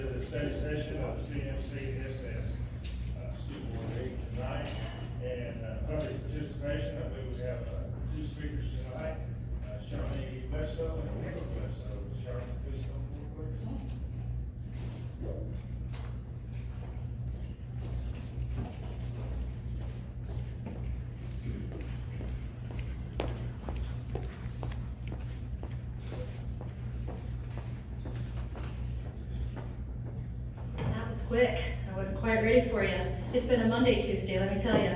to the study session of the CMCSS School Board meeting tonight. And public participation, I believe we have two speakers tonight, Shawnee Bledsoe and Caleb Bledsoe. Shawnee, please come forward, please. That was quick. I wasn't quite ready for you. It's been a Monday, Tuesday, let me tell you.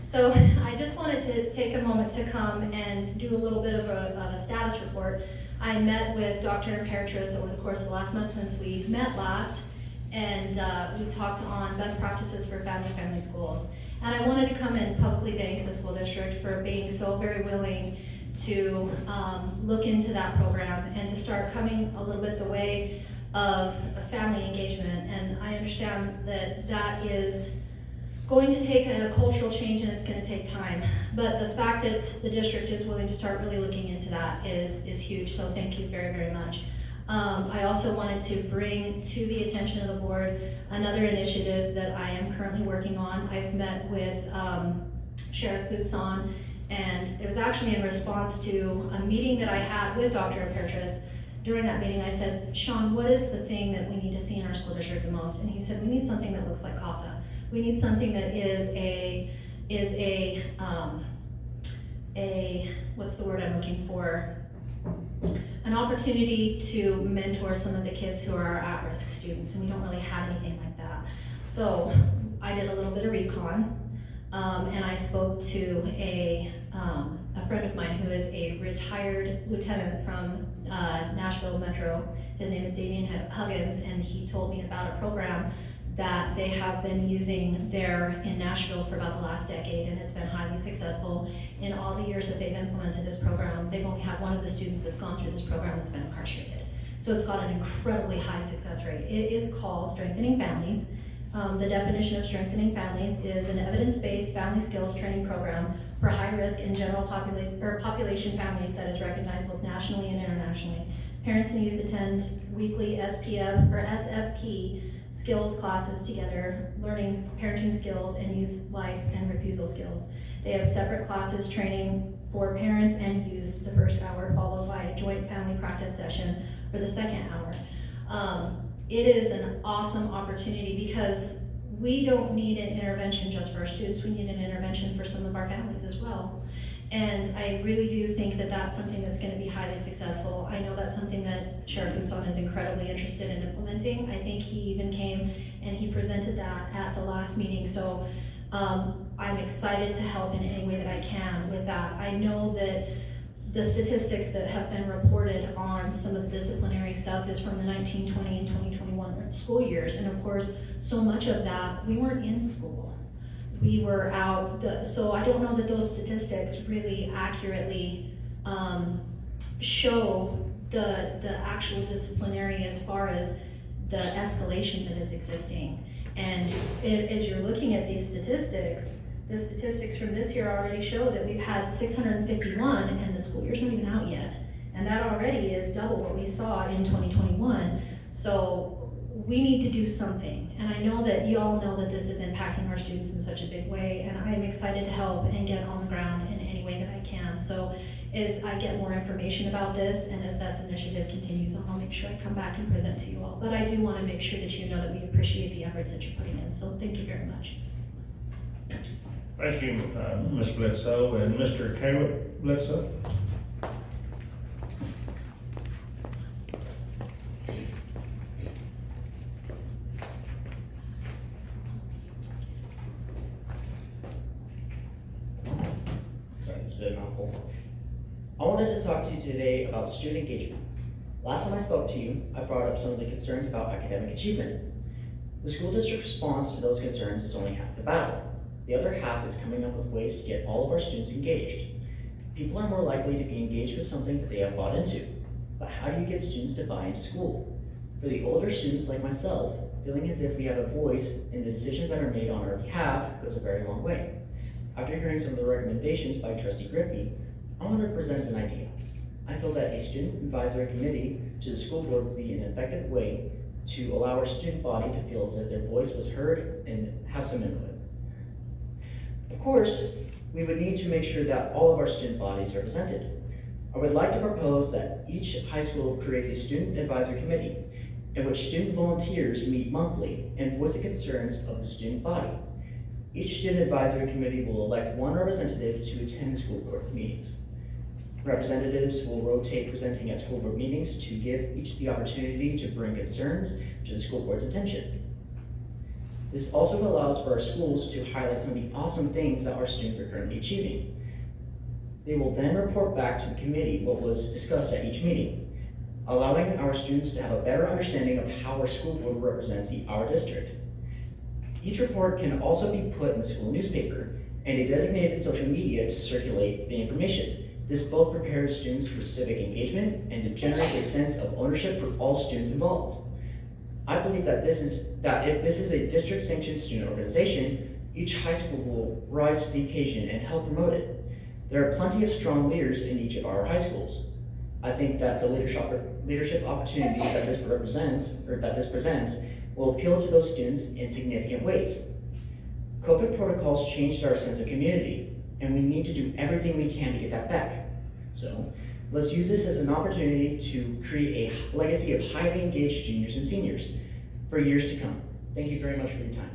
So I just wanted to take a moment to come and do a little bit of a status report. I met with Dr. Imperatrice over the course of the last month since we met last, and we talked on best practices for family schools. And I wanted to come and publicly thank the school district for being so very willing to look into that program and to start coming a little bit the way of family engagement. And I understand that that is going to take a cultural change and it's going to take time. But the fact that the district is willing to start really looking into that is huge. So thank you very, very much. I also wanted to bring to the attention of the board another initiative that I am currently working on. I've met with Sheriff Fuson, and it was actually in response to a meeting that I had with Dr. Imperatrice. During that meeting, I said, Sean, what is the thing that we need to see in our school district the most? And he said, we need something that looks like CASA. We need something that is what's the word I'm looking for? An opportunity to mentor some of the kids who are at-risk students, and we don't really have anything like that. So I did a little bit of recon, and I spoke to a friend of mine who is a retired lieutenant from Nashville Metro. His name is Damian Huggins, and he told me about a program that they have been using there in Nashville for about the last decade, and it's been highly successful. In all the years that they've implemented this program, they've only had one of the students that's gone through this program that's been incarcerated. So it's got an incredibly high success rate. It is called Strengthening Families. The definition of Strengthening Families is an evidence-based family skills training program for high-risk and general population families that is recognized both nationally and internationally. Parents and youth attend weekly SPF or SFP skills classes together, learning parenting skills and youth life and refusal skills. They have separate classes training for parents and youth the first hour, followed by a joint family practice session for the second hour. It is an awesome opportunity because we don't need an intervention just for our students, we need an intervention for some of our families as well. And I really do think that that's something that's going to be highly successful. I know that's something that Sheriff Fuson is incredibly interested in implementing. I think he even came and he presented that at the last meeting. So I'm excited to help in any way that I can with that. I know that the statistics that have been reported on some of the disciplinary stuff is from the 1920 and 2021 school years. And of course, so much of that, we weren't in school. We were out, so I don't know that those statistics really accurately show the actual disciplinary as far as the escalation that is existing. And as you're looking at these statistics, the statistics from this year already show that we've had 651 and the school year's not even out yet. And that already is double what we saw in 2021. So we need to do something. And I know that you all know that this is impacting our students in such a big way, and I'm excited to help and get on the ground in any way that I can. So as I get more information about this and as this initiative continues, I'll make sure I come back and present to you all. But I do want to make sure that you know that we appreciate the efforts that you're putting in. So thank you very much. Thank you, Ms. Bledsoe. And Mr. Caleb Bledsoe. It's a bit of a mouthful. I wanted to talk to you today about student engagement. Last time I spoke to you, I brought up some of the concerns about academic achievement. The school district's response to those concerns is only half the battle. The other half is coming up with ways to get all of our students engaged. People are more likely to be engaged with something that they have bought into. But how do you get students to buy into school? For the older students like myself, feeling as if we have a voice in the decisions that are made on our behalf goes a very long way. After hearing some of the recommendations by Trustee Griffey, I want to present an idea. I feel that a student advisory committee to the school board would be an effective way to allow our student body to feel as if their voice was heard and have some input. Of course, we would need to make sure that all of our student bodies are represented. I would like to propose that each high school creates a student advisory committee in which student volunteers meet monthly and voice the concerns of the student body. Each student advisory committee will elect one representative to attend the school board meetings. Representatives will rotate presenting at school board meetings to give each the opportunity to bring concerns to the school board's attention. This also allows for our schools to highlight some of the awesome things that our students are currently achieving. They will then report back to the committee what was discussed at each meeting, allowing our students to have a better understanding of how our school board represents our district. Each report can also be put in the school newspaper and a designated social media to circulate the information. This both prepares students for civic engagement and it generates a sense of ownership for all students involved. I believe that if this is a district-sanctioned student organization, each high school will rise to the occasion and help promote it. There are plenty of strong leaders in each of our high schools. I think that the leadership opportunities that this presents will appeal to those students in significant ways. COVID protocols changed our sense of community, and we need to do everything we can to get that back. So let's use this as an opportunity to create a legacy of highly engaged juniors and seniors for years to come. Thank you very much for your time.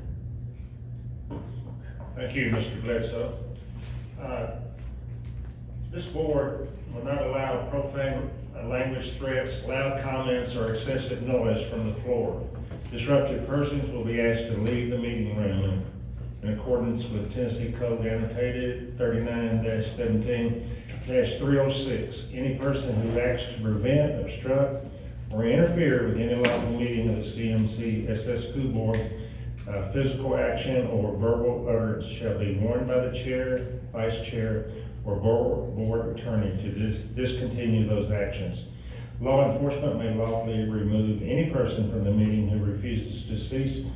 Thank you, Mr. Bledsoe. This board will not allow profane language, threats, loud comments, or excessive noise from the floor. Disruptive persons will be asked to leave the meeting room in accordance with Tennessee Code Annotated 39-17-306. Any person who acts to prevent, obstruct, or interfere with any lawful meeting of the CMCSS School Board, physical action or verbal utterance shall be warned by the chair, vice chair, or board attorney to discontinue those actions. Law enforcement may lawfully remove any person from the meeting who refuses to cease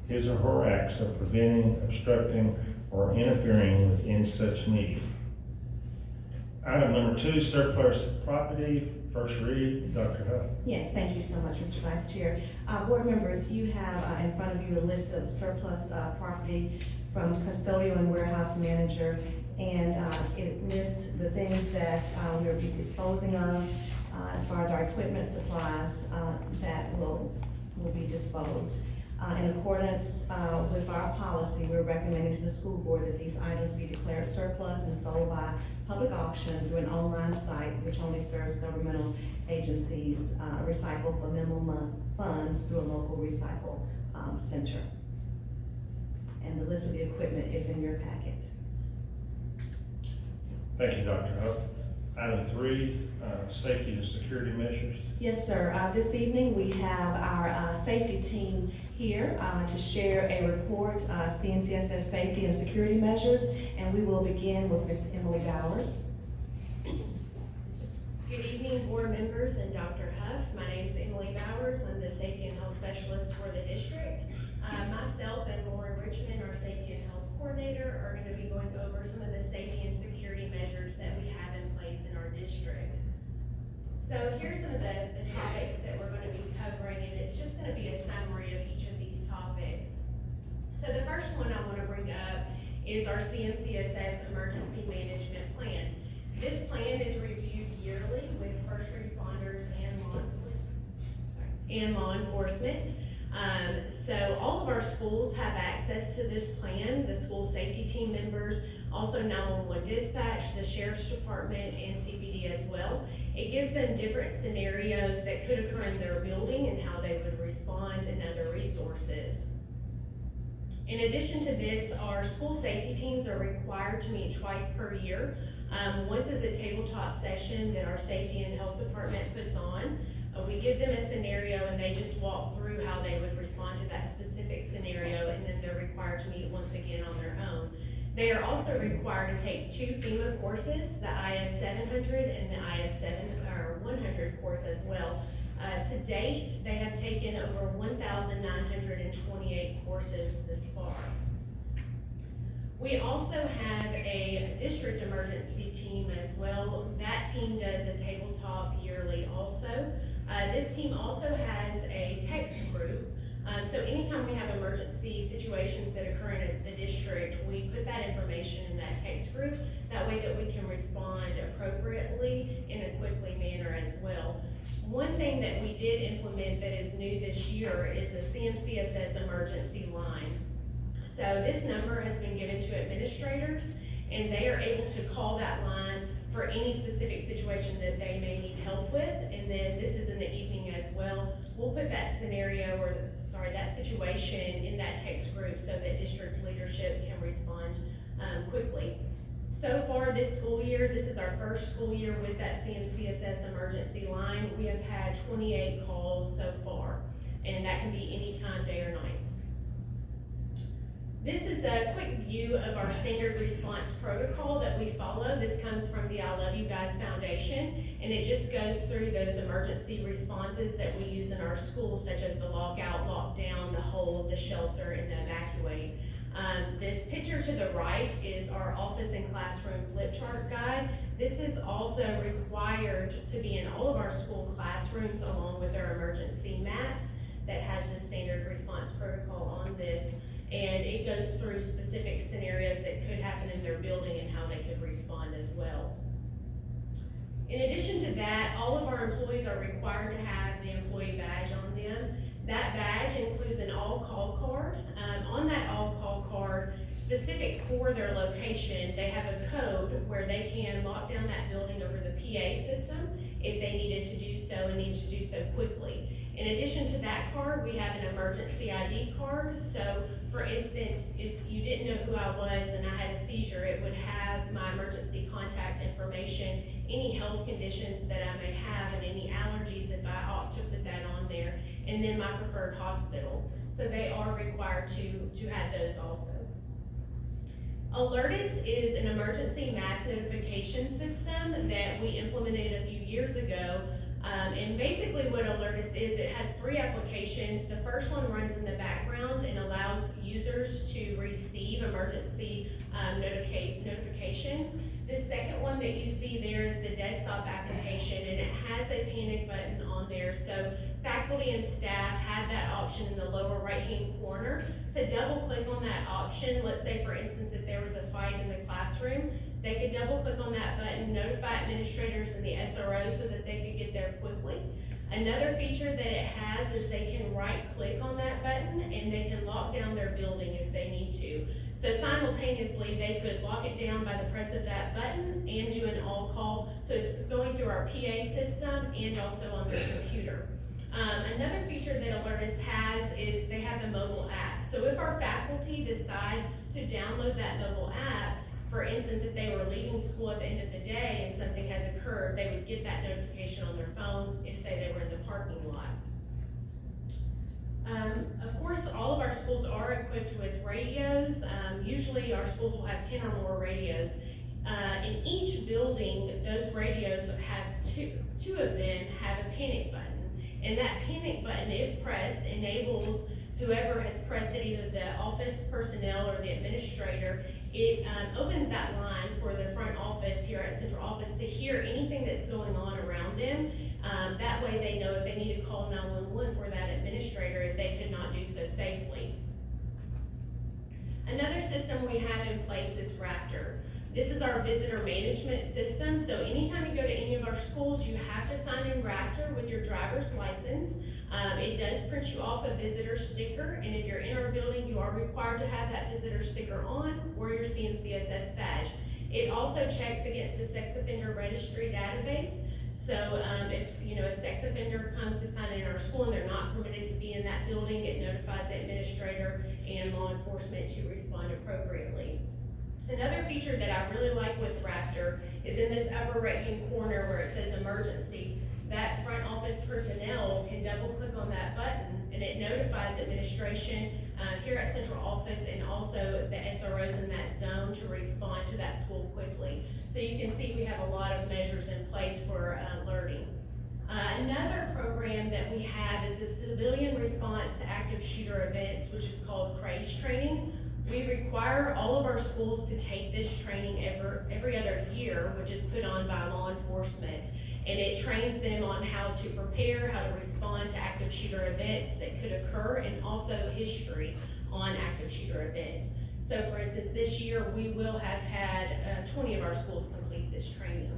his or her acts of preventing, obstructing, or interfering with any such meeting. Item number 2, surplus property. First read, Dr. Huff. Yes, thank you so much, Mr. Vice Chair. Board members, you have in front of you a list of surplus property from custodial and warehouse manager, and it lists the things that we'll be disposing of as far as our equipment supplies that will be disposed. In accordance with our policy, we're recommending to the school board that these items be declared surplus and sold by public auction through an online site which only serves governmental agencies, recycle for minimum funds through a local recycle center. And the list of the equipment is in your packet. Thank you, Dr. Huff. Item 3, safety and security measures. Yes, sir. This evening we have our safety team here to share a report, CMCSS safety and security measures, and we will begin with Ms. Emily Bowers. Good evening, board members and Dr. Huff. My name is Emily Bowers. I'm the safety and health specialist for the district. Myself and Lauren Richmond, our safety and health coordinator, are going to be going over some of the safety and security measures that we have in place in our district. So here's some of the topics that we're going to be covering, and it's just going to be a summary of each of these topics. So the first one I want to bring up is our CMCSS Emergency Management Plan. This plan is reviewed yearly with first responders and law enforcement. So all of our schools have access to this plan, the school safety team members, also 911 dispatch, the sheriff's department, and CPD as well. It gives them different scenarios that could occur in their building and how they would respond, and other resources. In addition to this, our school safety teams are required to meet twice per year. Once is a tabletop session that our safety and health department puts on. We give them a scenario and they just walk through how they would respond to that specific scenario, and then they're required to meet once again on their own. They are also required to take 2 FEMA courses, the IS 700 and the IS 100 course as well. To date, they have taken over 1,928 courses this far. We also have a district emergency team as well. That team does a tabletop yearly also. This team also has a text group. So anytime we have emergency situations that occur in the district, we put that information in that text group. That way that we can respond appropriately in a quickly manner as well. One thing that we did implement that is new this year is a CMCSS emergency line. So this number has been given to administrators, and they are able to call that line for any specific situation that they may need help with. And then this is in the evening as well. We'll put that scenario or that situation in that text group so that district leadership can respond quickly. So far this school year, this is our first school year with that CMCSS emergency line. We have had 28 calls so far, and that can be any time, day or night. This is a quick view of our standard response protocol that we follow. This comes from the I Love You Guys Foundation, and it just goes through those emergency responses that we use in our schools, such as the lockout, lockdown, the hold, the shelter, and the evacuate. This picture to the right is our office and classroom flip chart guide. This is also required to be in all of our school classrooms along with our emergency maps that has the standard response protocol on this. And it goes through specific scenarios that could happen in their building and how they could respond as well. In addition to that, all of our employees are required to have the employee badge on them. That badge includes an all-call card. On that all-call card, specific for their location, they have a code where they can lock down that building over the PA system if they needed to do so and need to do so quickly. In addition to that card, we have an emergency ID card. So for instance, if you didn't know who I was and I had a seizure, it would have my emergency contact information, any health conditions that I may have, and any allergies if I opt to put that on there, and then my preferred hospital. So they are required to have those also. Alertus is an emergency mass notification system that we implemented a few years ago. And basically what Alertus is, it has 3 applications. The first one runs in the background and allows users to receive emergency notifications. The second one that you see there is the desktop application, and it has a panic button on there. So faculty and staff have that option in the lower right-hand corner to double click on that option. Let's say, for instance, if there was a fight in the classroom, they could double click on that button, notify administrators and the SRO so that they could get there quickly. Another feature that it has is they can right click on that button and they can lock down their building if they need to. So simultaneously, they could lock it down by the press of that button and do an all call. So it's going through our PA system and also on their computer. Another feature that Alertus has is they have the mobile app. So if our faculty decide to download that mobile app, for instance, if they were leaving school at the end of the day and something has occurred, they would get that notification on their phone if, say, they were in the parking lot. Of course, all of our schools are equipped with radios. Usually our schools will have 10 or more radios. In each building, those radios have two of them have a panic button. And that panic button, if pressed, enables whoever has pressed it, either the office personnel or the administrator, it opens that line for the front office here at central office to hear anything that's going on around them. That way they know if they need to call 911 for that administrator if they could not do so safely. Another system we have in place is Raptor. This is our visitor management system. So anytime you go to any of our schools, you have to sign in Raptor with your driver's license. It does print you off a visitor sticker, and if you're in our building, you are required to have that visitor sticker on or your CMCSS badge. It also checks against the sex offender registry database. So if a sex offender comes to sign in our school and they're not permitted to be in that building, it notifies the administrator and law enforcement to respond appropriately. Another feature that I really like with Raptor is in this upper right-hand corner where it says emergency. That front office personnel can double click on that button and it notifies administration here at central office and also the SROs in that zone to respond to that school quickly. So you can see we have a lot of measures in place for alerting. Another program that we have is the Civilian Response to Active Shooter Events, which is called CRAZE training. We require all of our schools to take this training every other year, which is put on by law enforcement. and it trains them on how to prepare, how to respond to active shooter events that could occur, and also history on active shooter events. So for instance, this year, we will have had 20 of our schools complete this training.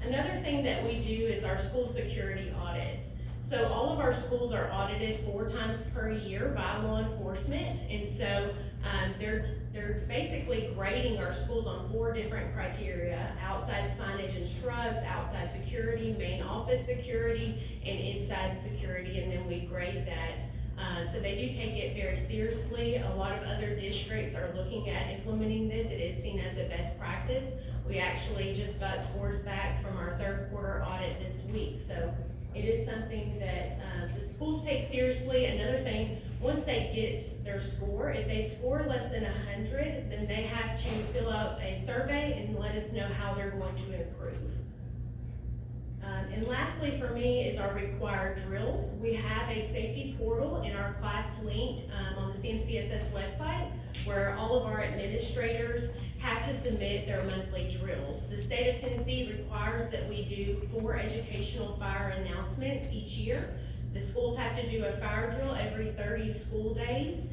Another thing that we do is our school security audits. So all of our schools are audited 4 times per year by law enforcement, and so they're basically grading our schools on 4 different criteria: outside signage and shrubs, outside security, main office security, and inside security, and then we grade that. So they do take it very seriously. A lot of other districts are looking at implementing this. It is seen as a best practice. We actually just got scores back from our 3rd quarter audit this week. So it is something that the schools take seriously. Another thing, once they get their score, if they score less than 100, then they have to fill out a survey and let us know how they're going to improve. And lastly for me is our required drills. We have a safety portal in our class link on the CMCSS website where all of our administrators have to submit their monthly drills. The state of Tennessee requires that we do 4 educational fire announcements each year. The schools have to do a fire drill every 30 school days.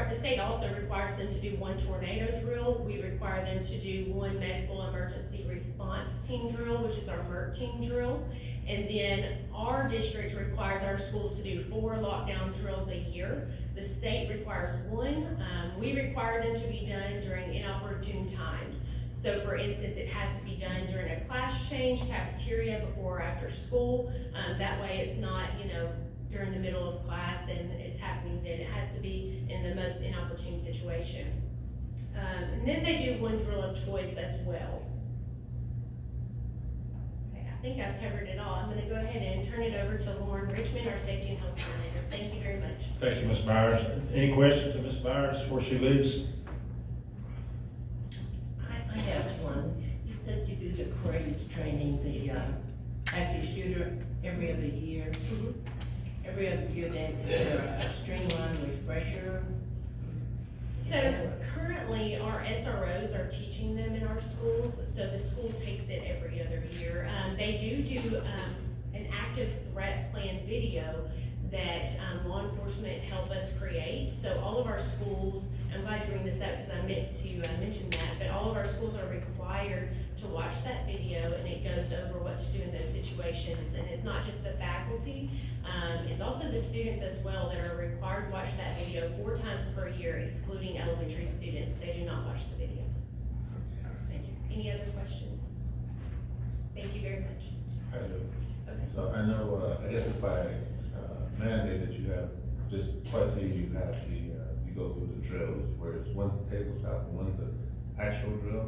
The state also requires them to do 1 tornado drill. We require them to do 1 medical emergency response team drill, which is our MERT team drill. And then our district requires our schools to do 4 lockdown drills a year. The state requires 1. We require them to be done during inopportune times. So for instance, it has to be done during a class change, cafeteria, before or after school. That way it's not, during the middle of class and it's happening then. It has to be in the most inopportune situation. And then they do 1 drill of choice as well. Okay, I think I've covered it all. I'm gonna go ahead and turn it over to Lauren Richmond, our Safety and Health Coordinator. Thank you very much. Thank you, Ms. Myers. Any questions of Ms. Myers before she leaves? I have one. You said you do the craze training, the active shooter every other year. Every other year, then is there a streamline refresher? So currently, our SROs are teaching them in our schools, so the school takes it every other year. They do an active threat plan video that law enforcement help us create. So all of our schools, I'm glad you bring this up because I meant to mention that, but all of our schools are required to watch that video, and it goes over what to do in those situations. And it's not just the faculty, it's also the students as well that are required to watch that video 4 times per year, excluding elementary students. They do not watch the video. Thank you. Any other questions? Thank you very much. I do. Okay. So I know, I guess it's by mandate that you have, just twice a year you have you go through the drills, whereas one's a tabletop and one's an actual drill.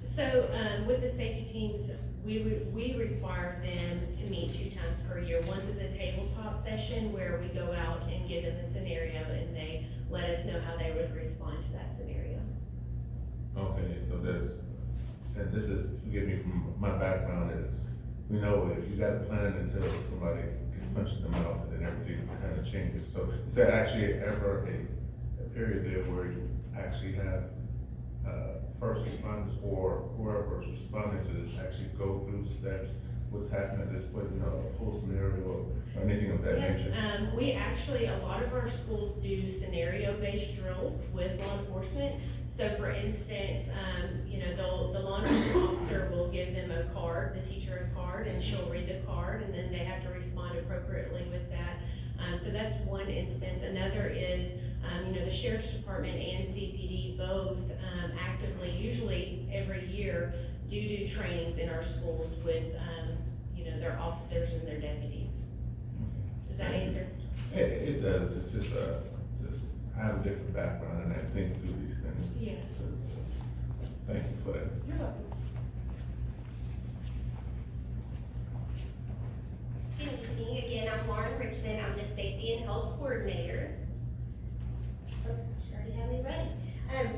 So, with the safety teams, we require them to meet 2 times per year. Once is a tabletop session where we go out and give them a scenario and they let us know how they would respond to that scenario. Okay, so and this is, forgive me from my background, is, we know that you got a plan until somebody can punch them out and then everything kind of changes. So is there actually ever a period there where you actually have first responders or whoever is responding to this actually go through steps, what's happening at this point, a full scenario or anything of that nature? Yes, we actually, a lot of our schools do scenario-based drills with law enforcement. So for instance, the law enforcement officer will give them a card, the teacher a card, and she'll read the card, and then they have to respond appropriately with that. So that's one instance. Another is, the Sheriff's Department and CPD both actively, usually every year, do trainings in our schools with, their officers and their deputies. Does that answer? It does. It's just I have a different background and I think through these things. Yeah. Thank you for that. You're welcome. Good evening, again, I'm Lauren Richmond, I'm the Safety and Health Coordinator. Oh, she already had me ready.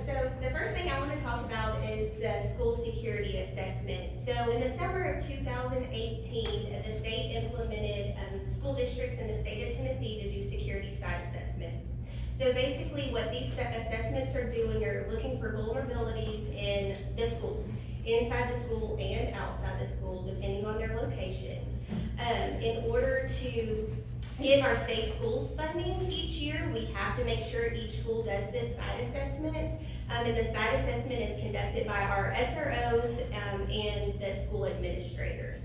So the first thing I want to talk about is the school security assessment. So in the summer of 2018, the state implemented school districts in the state of Tennessee to do security site assessments. So basically what these assessments are doing are looking for vulnerabilities in the schools. inside the school and outside the school, depending on their location. In order to give our Safe Schools funding each year, we have to make sure each school does this site assessment. And the site assessment is conducted by our SROs and the school administrator.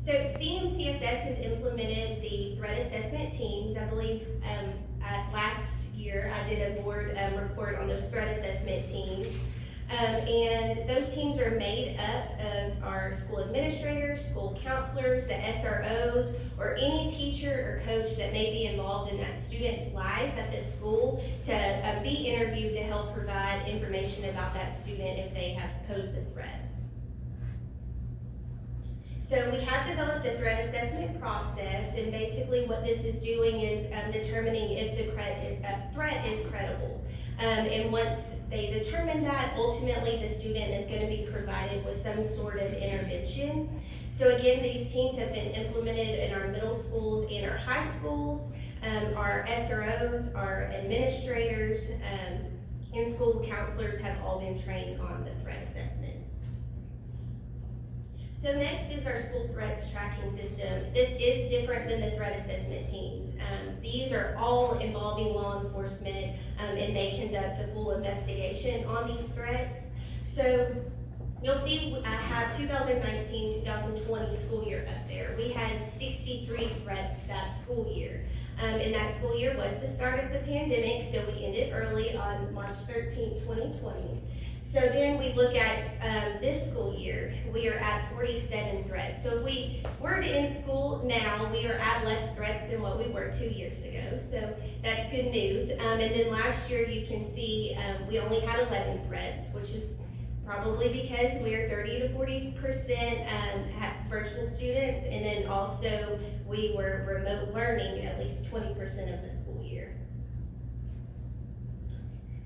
So CMCSS has implemented the threat assessment teams. I believe last year I did a board report on those threat assessment teams. And those teams are made up of our school administrators, school counselors, the SROs, or any teacher or coach that may be involved in that student's life at the school to be interviewed to help provide information about that student if they have posed a threat. So we have developed a threat assessment process, and basically what this is doing is determining if the threat is credible. And once they determine that, ultimately the student is going to be provided with some sort of intervention. So again, these teams have been implemented in our middle schools and our high schools. Our SROs, our administrators, and school counselors have all been trained on the threat assessments. So next is our school threats tracking system. This is different than the threat assessment teams. These are all involving law enforcement, and they conduct a full investigation on these threats. So you'll see I have 2019-2020 school year up there. We had 63 threats that school year. And that school year was the start of the pandemic, so we ended early on March 13, 2020. So then we look at this school year, we are at 47 threats. So if we were to end school now, we are at less threats than what we were 2 years ago. So that's good news. And then last year you can see we only had 11 threats, which is probably because we are 30 to 40% virtual students. And then also we were remote learning at least 20% of the school year.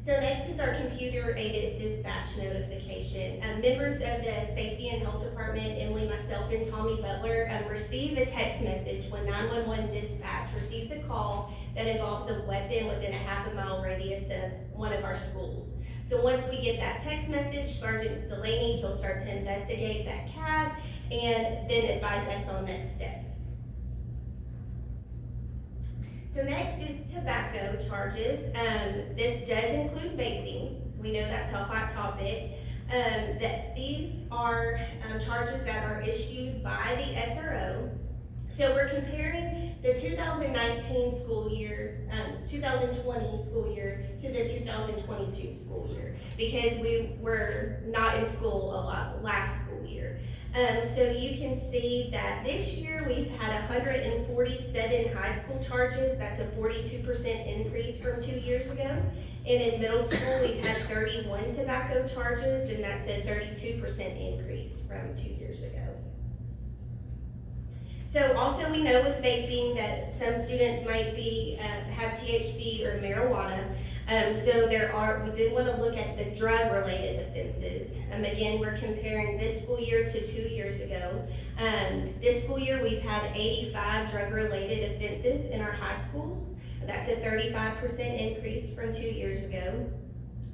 So next is our computer-aided dispatch notification. Members of the Safety and Health Department, Emily, myself, and Tommy Butler, receive a text message when 911 dispatch receives a call that involves a weapon within a half-a-mile radius of one of our schools. So once we get that text message, Sergeant Delaney, he'll start to investigate that cab and then advise us on next steps. So next is tobacco charges. This does include vaping, so we know that's a hot topic. These are charges that are issued by the SRO. So we're comparing the 2019 school year, 2020 school year to the 2022 school year because we were not in school a lot last school year. So you can see that this year we've had 147 high school charges. That's a 42% increase from 2 years ago. And in middle school, we've had 31 tobacco charges, and that's a 32% increase from 2 years ago. So also we know with vaping that some students might be have THC or marijuana. So we did want to look at the drug-related offenses. Again, we're comparing this school year to 2 years ago. This school year, we've had 85 drug-related offenses in our high schools. That's a 35% increase from 2 years ago.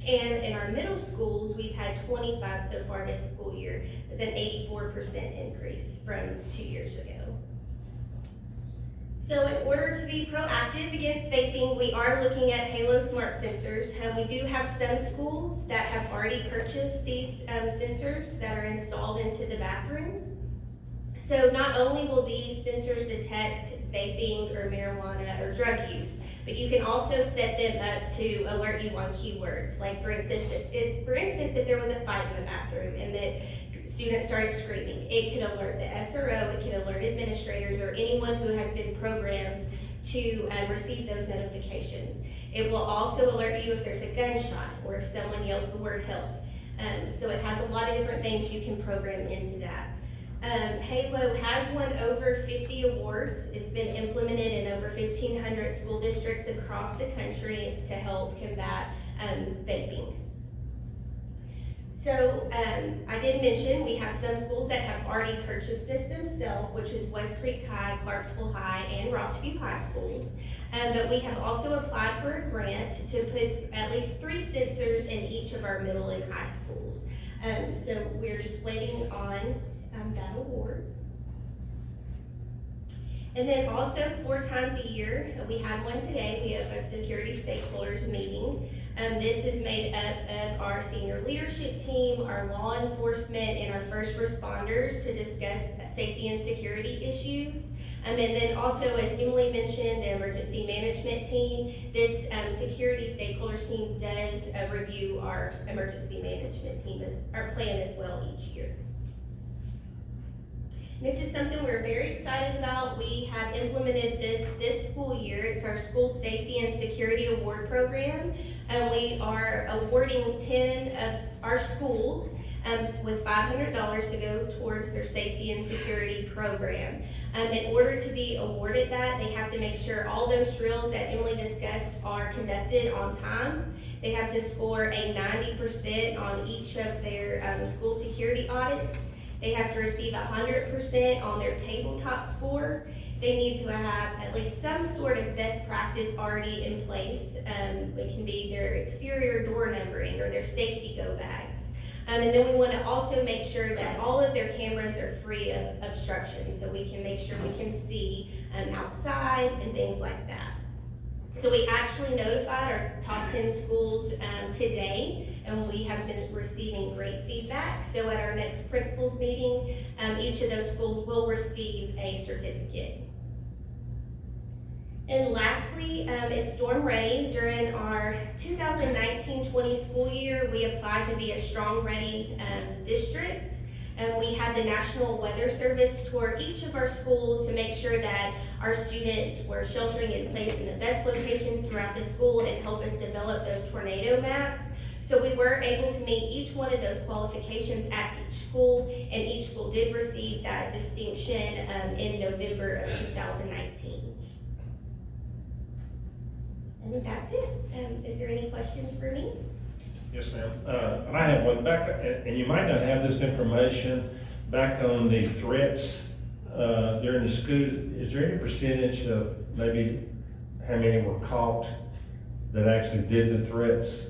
And in our middle schools, we've had 25 so far this school year. It's an 84% increase from 2 years ago. So in order to be proactive against vaping, we are looking at Halo Smart Sensors. We do have some schools that have already purchased these sensors that are installed into the bathrooms. So not only will these sensors detect vaping or marijuana or drug use, but you can also set them up to alert you on keywords. Like for instance, if there was a fight in the bathroom and that students started screaming, it could alert the SRO, it could alert administrators or anyone who has been programmed to receive those notifications. It will also alert you if there's a gunshot or if someone yells the word help. So it has a lot of different things you can program into that. Halo has won over 50 awards. It's been implemented in over 1,500 school districts across the country to help combat vaping. So I did mention we have some schools that have already purchased this themselves, which is West Creek High, Clarksville High, and Rossview High Schools. But we have also applied for a grant to put at least 3 sensors in each of our middle and high schools. So we're just waiting on that award. And then also 4 times a year, we had one today, we have a security stakeholders meeting. This is made up of our senior leadership team, our law enforcement, and our first responders to discuss safety and security issues. And then also, as Emily mentioned, the emergency management team, this security stakeholders team does review our emergency management team, our plan as well each year. This is something we're very excited about. We have implemented this school year. It's our School Safety and Security Award Program. And we are awarding 10 of our schools with $500 to go towards their safety and security program. In order to be awarded that, they have to make sure all those drills that Emily discussed are conducted on time. They have to score a 90% on each of their school security audits. They have to receive 100% on their tabletop score. They need to have at least some sort of best practice already in place. It can be their exterior door numbering or their safety go bags. And then we want to also make sure that all of their cameras are free of obstruction, so we can make sure we can see outside and things like that. So we actually notified our top 10 schools today, and we have been receiving great feedback. So at our next principals meeting, each of those schools will receive a certificate. And lastly, is Storm Ready. During our 2019-20 school year, we applied to be a Strong Ready district. And we had the National Weather Service tour each of our schools to make sure that our students were sheltering in place in the best locations throughout the school and help us develop those tornado maps. So we were able to meet each one of those qualifications at each school, and each school did receive that distinction in November of 2019. I think that's it. Is there any questions for me? Yes, ma'am. I have one back, and you might not have this information back on the threats during the school. Is there any percentage of maybe how many were caught that actually did the threats?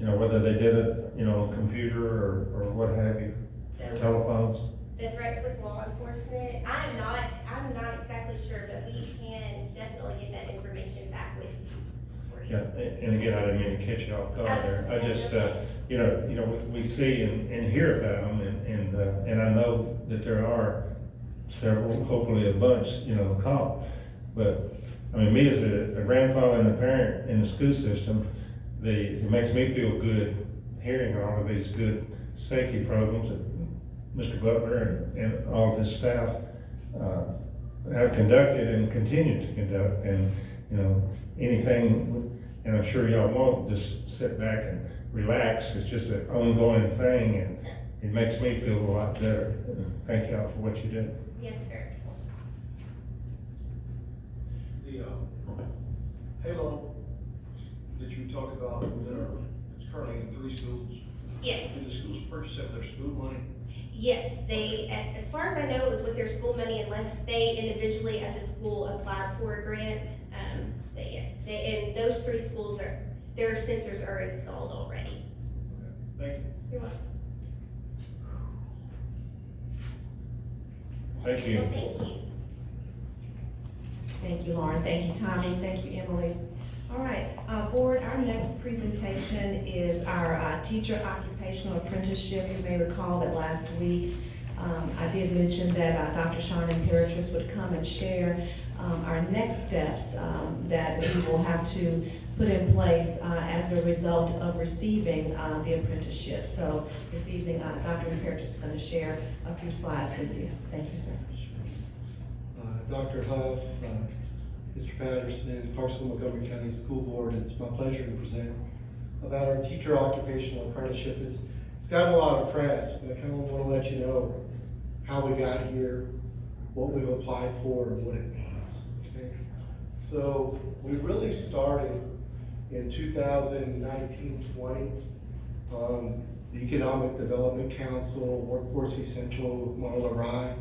You know, whether they did it, you know, on computer or what have you, So telephones? the threats with law enforcement, I'm not exactly sure, but we can definitely get that information back with you. Yeah, and again, I didn't mean to catch you off guard there. I just, you know, we see and hear about them, and I know that there are several, hopefully a bunch, you know, caught. But I mean, me as a grandfather and a parent in the school system, it makes me feel good hearing all of these good safety programs that Mr. Butler and all of his staff have conducted and continue to conduct. And you know, anything. And I'm sure y'all won't just sit back and relax. It's just an ongoing thing, and it makes me feel a lot better. And thank y'all for what you do. Yes, sir. The Halo that you talked about, it's currently in 3 schools. Yes. Did the schools purchase out their school money? Yes, they, as far as I know, it was with their school money unless they individually as a school applied for a grant. But yes, and those 3 schools their sensors are installed already. Thank you. You're welcome. Thank you. Well, thank you. Thank you, Lauren. Thank you, Tommy. Thank you, Emily. All right, board, our next presentation is our teacher occupational apprenticeship. You may recall that last week I did mention that Dr. Sean Imperatrice would come and share our next steps that we will have to put in place as a result of receiving the apprenticeship. So this evening, Dr. Imperatrice is going to share a few slides with you. Thank you, sir. Dr. Huff, Mr. Patterson, Clarksville Montgomery County School Board, it's my pleasure to present about our teacher occupational apprenticeship. It's gotten a lot of press, but I kind of want to let you know how we got here, what we've applied for, and what it means. Okay? So we really started in 2019-20. The Economic Development Council, Workforce Essential with Marla Rye,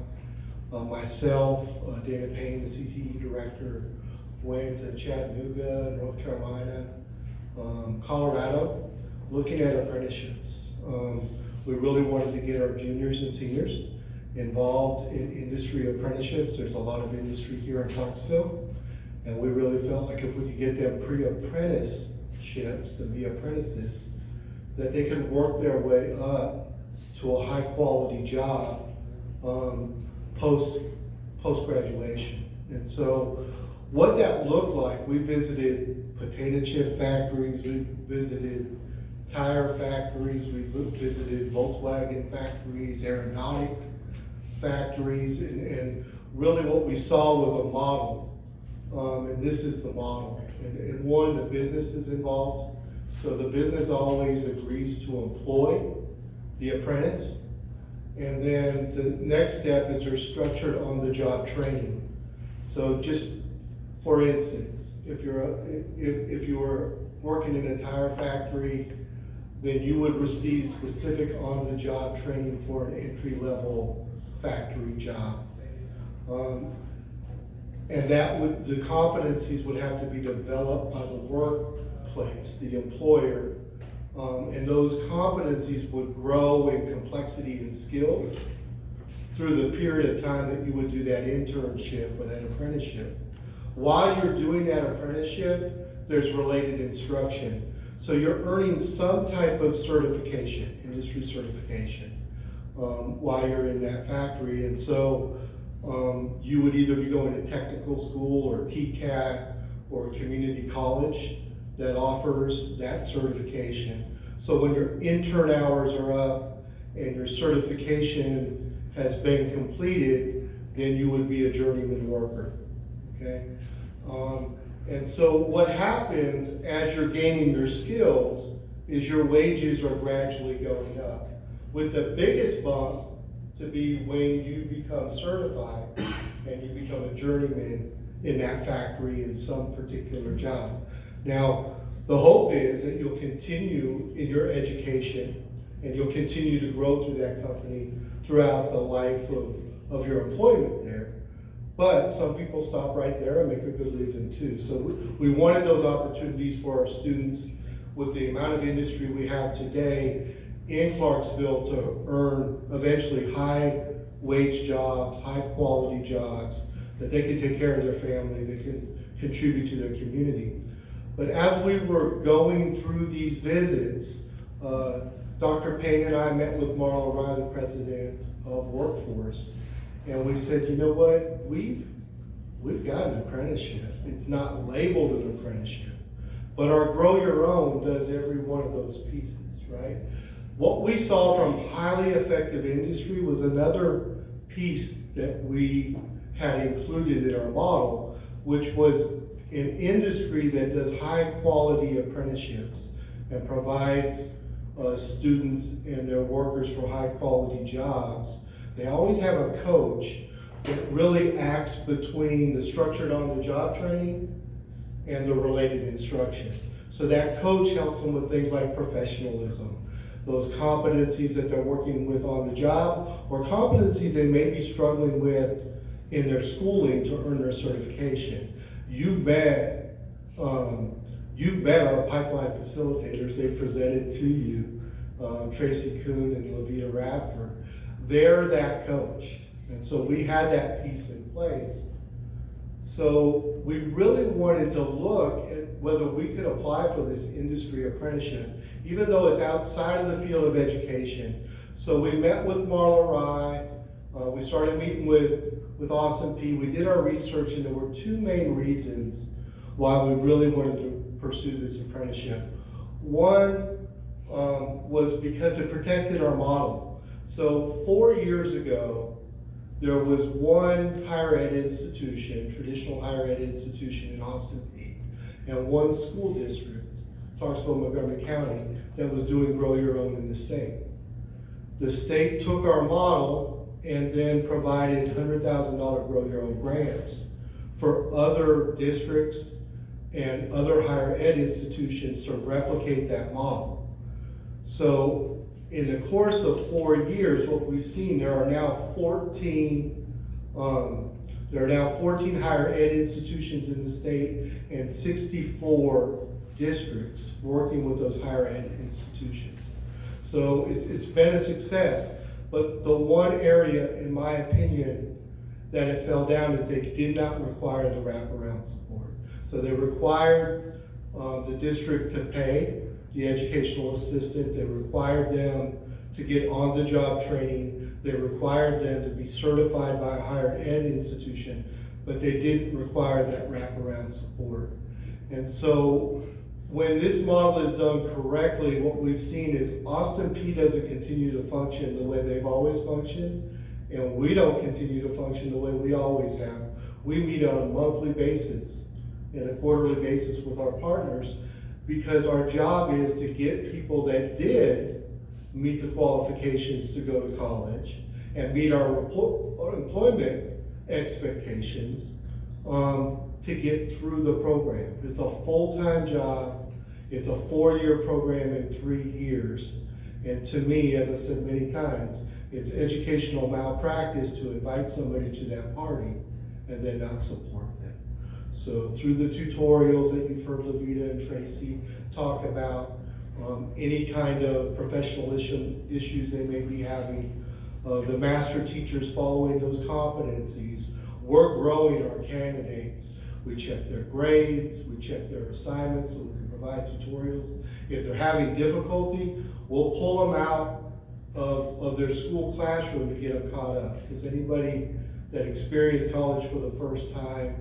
myself, David Payne, the CTE director, went to Chattanooga, North Carolina, Colorado, looking at apprenticeships. We really wanted to get our juniors and seniors involved in industry apprenticeships. There's a lot of industry here in Clarksville, and we really felt like if we could get them pre-apprenticeships and be apprentices, that they could work their way up to a high-quality job post-graduation. And so what that looked like, we visited potato chip factories, we visited tire factories, we visited Volkswagen factories, aeronautic factories, and really what we saw was a model. And this is the model. And one, the business is involved. So the business always agrees to employ the apprentice. And then the next step is they're structured on the job training. So just for instance, if you're working in a tire factory, then you would receive specific on-the-job training for an entry-level factory job. And the competencies would have to be developed by the workplace, the employer, and those competencies would grow in complexity and skills through the period of time that you would do that internship or that apprenticeship. While you're doing that apprenticeship, there's related instruction. So you're earning some type of certification, industry certification, while you're in that factory. And so you would either be going to technical school or TCAT or community college that offers that certification. So when your intern hours are up and your certification has been completed, then you would be a journeyman worker, okay? And so what happens as you're gaining your skills is your wages are gradually going up. With the biggest bump to be when you become certified and you become a journeyman in that factory in some particular job. Now, the hope is that you'll continue in your education and you'll continue to grow through that company throughout the life of your employment there. But some people stop right there and make a good living too. So we wanted those opportunities for our students with the amount of industry we have today in Clarksville to earn eventually high wage jobs, high quality jobs, that they can take care of their family, they can contribute to their community. But as we were going through these visits, Dr. Payne and I met with Marla Rye, the president of Workforce, and we said, you know what, we've got an apprenticeship. It's not labeled an apprenticeship, but our Grow Your Own does every one of those pieces, right? What we saw from highly effective industry was another piece that we had included in our model, which was an industry that does high quality apprenticeships and provides students and their workers for high quality jobs. They always have a coach that really acts between the structured on-the-job training and the related instruction. So that coach helps them with things like professionalism, those competencies that they're working with on the job, or competencies they may be struggling with in their schooling to earn their certification. You've met our pipeline facilitators. They presented to you, Tracy Kuhn and Lavia Radford. They're that coach. And so we had that piece in place. So we really wanted to look at whether we could apply for this industry apprenticeship, even though it's outside of the field of education. So we met with Marla Rye, we started meeting with Austin P. We did our research, and there were two main reasons why we really wanted to pursue this apprenticeship. One was because it protected our model. So 4 years ago, there was one higher ed institution, traditional higher ed institution in Austin P, and one school district, Clarksville, Montgomery County, that was doing Grow Your Own in the state. The state took our model and then provided $100,000 Grow Your Own grants for other districts and other higher ed institutions to replicate that model. So in the course of 4 years, what we've seen, there are now 14 There are now 14 higher ed institutions in the state and 64 districts working with those higher ed institutions. So it's been a success, but the one area, in my opinion, that it fell down is they did not require the wraparound support. So they required the district to pay the educational assistant, they required them to get on-the-job training, they required them to be certified by a higher ed institution, but they didn't require that wraparound support. And so when this model is done correctly, what we've seen is Austin P doesn't continue to function the way they've always functioned, and we don't continue to function the way we always have. We meet on a monthly basis and a quarterly basis with our partners because our job is to get people that did meet the qualifications to go to college and meet our employment expectations to get through the program. It's a full-time job. It's a 4-year program in 3 years. And to me, as I said many times, it's educational malpractice to invite somebody to that party and then not support them. So through the tutorials that you've heard Levita and Tracy talk about, any kind of professional issues they may be having, the master teachers following those competencies, we're growing our candidates. We check their grades, we check their assignments so we can provide tutorials. If they're having difficulty, we'll pull them out of their school classroom to get them caught up. Because anybody that experienced college for the first time,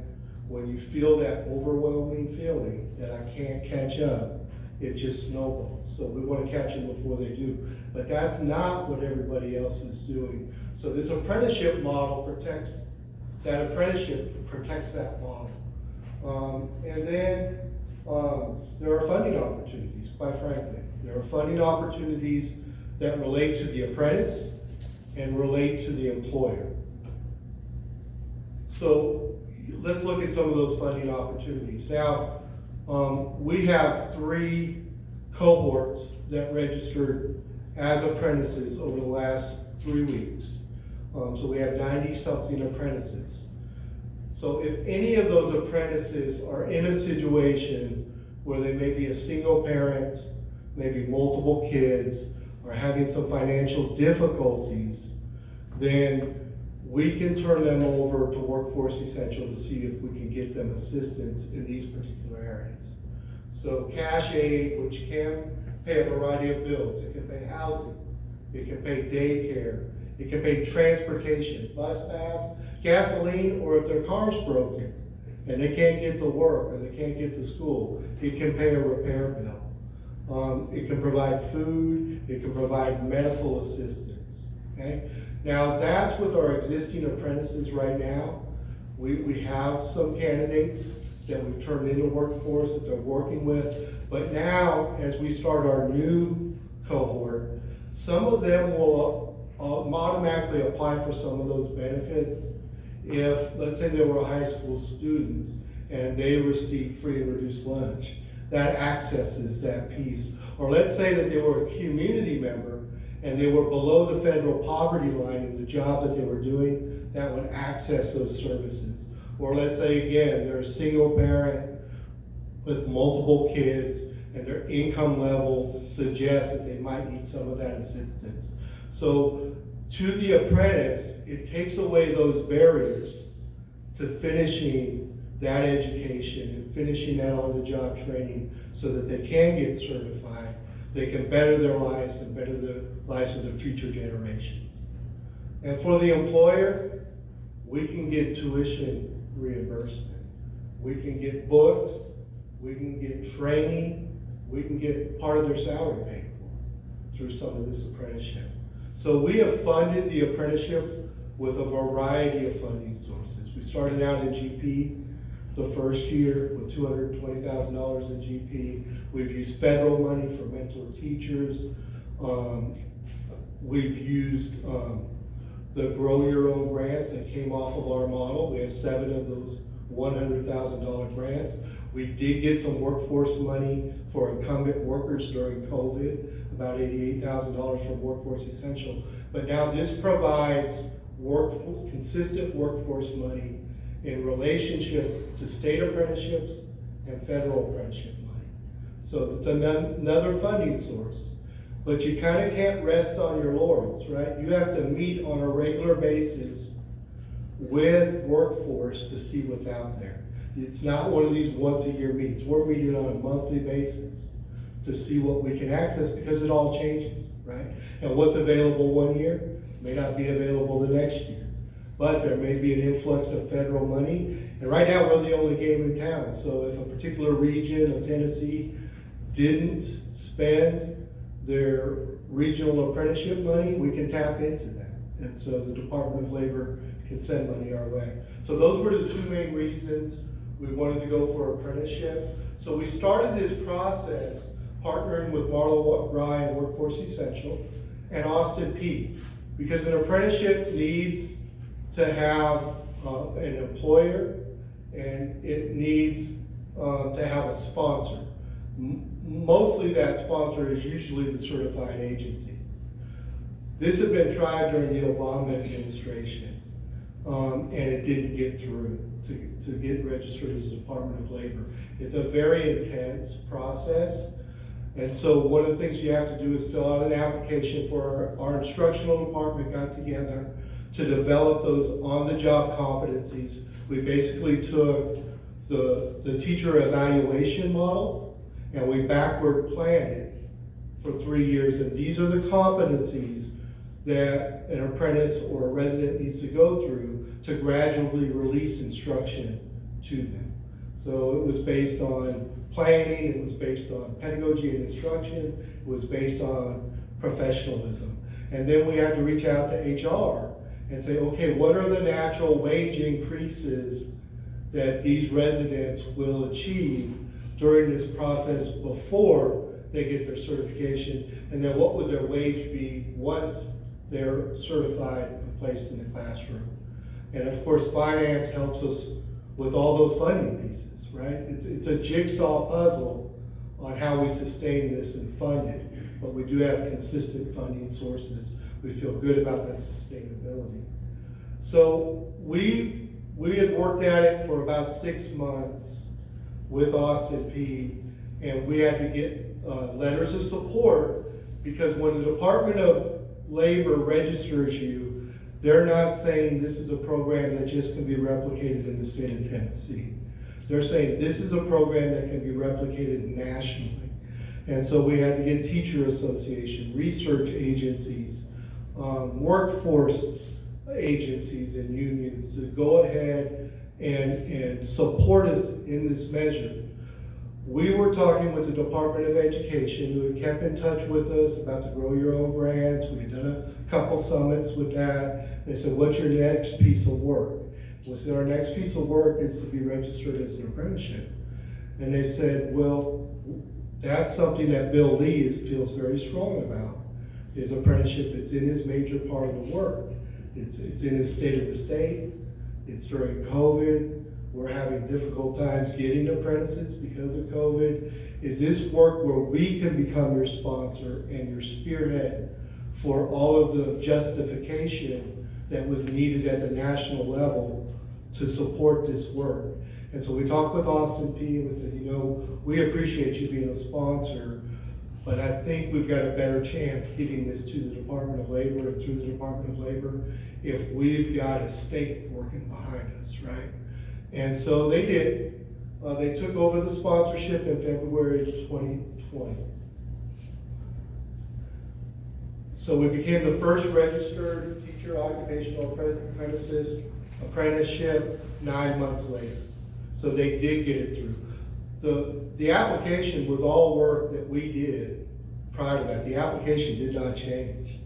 when you feel that overwhelming feeling that I can't catch up, it just snowballs. So we want to catch them before they do. But that's not what everybody else is doing. So this apprenticeship model protects that apprenticeship, protects that model. And then there are funding opportunities, quite frankly. There are funding opportunities that relate to the apprentice and relate to the employer. So let's look at some of those funding opportunities. Now, we have 3 cohorts that registered as apprentices over the last 3 weeks. So we have 90-something apprentices. So if any of those apprentices are in a situation where they may be a single parent, maybe multiple kids, or having some financial difficulties, then we can turn them over to Workforce Essential to see if we can get them assistance in these particular areas. So cash aid, which can pay a variety of bills. It can pay housing, it can pay daycare, it can pay transportation, bus pass, gasoline, or if their car's broken and they can't get to work or they can't get to school, it can pay a repair bill. It can provide food, it can provide medical assistance, okay? Now that's with our existing apprentices right now. We have some candidates that we've turned into workforce that they're working with, but now as we start our new cohort, some of them will automatically apply for some of those benefits if, let's say they were a high school student and they receive free and reduced lunch. That accesses that piece. Or let's say that they were a community member and they were below the federal poverty line in the job that they were doing, that would access those services. Or let's say again, they're a single parent with multiple kids and their income level suggests that they might need some of that assistance. So to the apprentice, it takes away those barriers to finishing that education and finishing that on-the-job training so that they can get certified, they can better their lives and better the lives of the future generations. And for the employer, we can get tuition reimbursement. We can get books, we can get training, we can get part of their salary paid for through some of this apprenticeship. So we have funded the apprenticeship with a variety of funding sources. We started out in GP the first year with $220,000 in GP. We've used federal money for mentor teachers. We've used the Grow Your Own grants that came off of our model. We have 7 of those $100,000 grants. We did get some workforce money for incumbent workers during COVID, about $88,000 from Workforce Essential. But now this provides consistent workforce money in relationship to state apprenticeships and federal apprenticeship money. So it's another funding source. But you kind of can't rest on your laurels, right? You have to meet on a regular basis with workforce to see what's out there. It's not one of these once-a-year meetings. We're meeting on a monthly basis to see what we can access because it all changes, right? And what's available one year may not be available the next year. But there may be an influx of federal money. And right now, we're the only game in town. So if a particular region of Tennessee didn't spend their regional apprenticeship money, we can tap into that. And so the Department of Labor can send money our way. So those were the two main reasons we wanted to go for apprenticeship. So we started this process partnering with Marlo Rye and Workforce Essential and Austin Peay, because an apprenticeship needs to have an employer and it needs to have a sponsor. Mostly that sponsor is usually the certified agency. This had been tried during the Obama administration, and it didn't get through to get registered as a Department of Labor. It's a very intense process, and so one of the things you have to do is fill out an application for our instructional department got together to develop those on-the-job competencies. We basically took the teacher evaluation model and we backward planned it for 3 years. And these are the competencies that an apprentice or a resident needs to go through to gradually release instruction to them. So it was based on planning, it was based on pedagogy and instruction, it was based on professionalism. And then we had to reach out to HR and say, okay, what are the natural wage increases that these residents will achieve during this process before they get their certification? And then what would their wage be once they're certified and placed in the classroom? And of course, finance helps us with all those funding pieces, right? It's a jigsaw puzzle on how we sustain this and fund it, but we do have consistent funding sources. We feel good about that sustainability. So we had worked at it for about 6 months with Austin Peay, and we had to get letters of support, because when the Department of Labor registers you, they're not saying this is a program that just can be replicated in the state of Tennessee. They're saying this is a program that can be replicated nationally. And so we had to get teacher association, research agencies, workforce agencies and unions to go ahead and support us in this measure. We were talking with the Department of Education, who had kept in touch with us about the Grow Your Own grants. We had done a couple summits with that. They said, what's your next piece of work? We said, our next piece of work is to be registered as an apprenticeship. And they said, well, that's something that Bill Lee feels very strong about, is apprenticeship. It's in his major part of the work. It's in his state of the state. It's during COVID. We're having difficult times getting apprentices because of COVID. Is this work where we can become your sponsor and your spearhead for all of the justification that was needed at the national level to support this work? And so we talked with Austin Peay and we said, you know, we appreciate you being a sponsor, but I think we've got a better chance getting this to the Department of Labor and through the Department of Labor if we've got a state working behind us, right? And so they did. They took over the sponsorship in February of 2020. So we became the first registered teacher occupational apprenticeship 9 months later. So they did get it through. The application was all work that we did prior to that. The application did not change.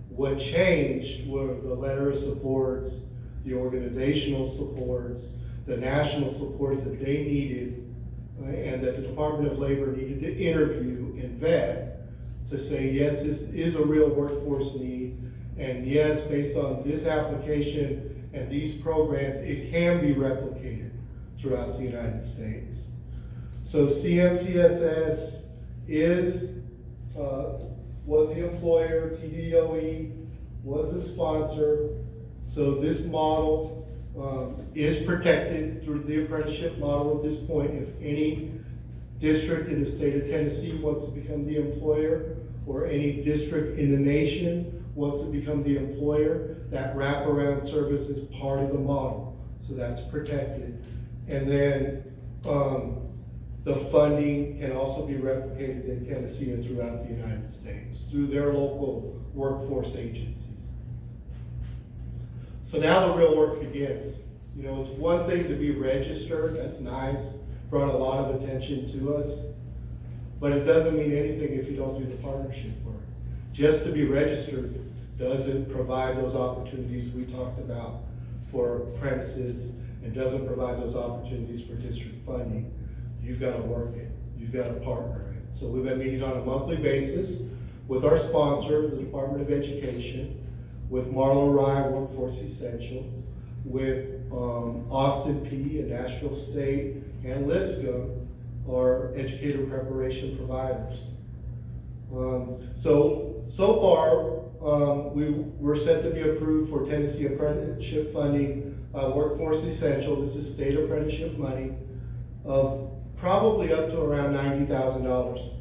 What changed were the letter of supports, the organizational supports, the national supports that they needed, and that the Department of Labor needed to interview and vet to say, yes, this is a real workforce need, and yes, based on this application and these programs, it can be replicated throughout the United States. So CMCSS was the employer, TDOE was the sponsor. So this model is protected through the apprenticeship model at this point. If any district in the state of Tennessee wants to become the employer, or any district in the nation wants to become the employer, that wraparound service is part of the model. So that's protected. And then the funding can also be replicated in Tennessee and throughout the United States through their local workforce agencies. So now the real work begins. You know, it's one thing to be registered, that's nice, brought a lot of attention to us, but it doesn't mean anything if you don't do the partnership work. Just to be registered doesn't provide those opportunities we talked about for apprentices, and doesn't provide those opportunities for district funding. You've got to work it, you've got to partner it. So we've been meeting on a monthly basis with our sponsor, the Department of Education, with Marlo Rye, Workforce Essential, with Austin P and Nashville State, and Lipscomb, our educator preparation providers. So far, we're set to be approved for Tennessee apprenticeship funding by Workforce Essential. This is state apprenticeship money of probably up to around $90,000.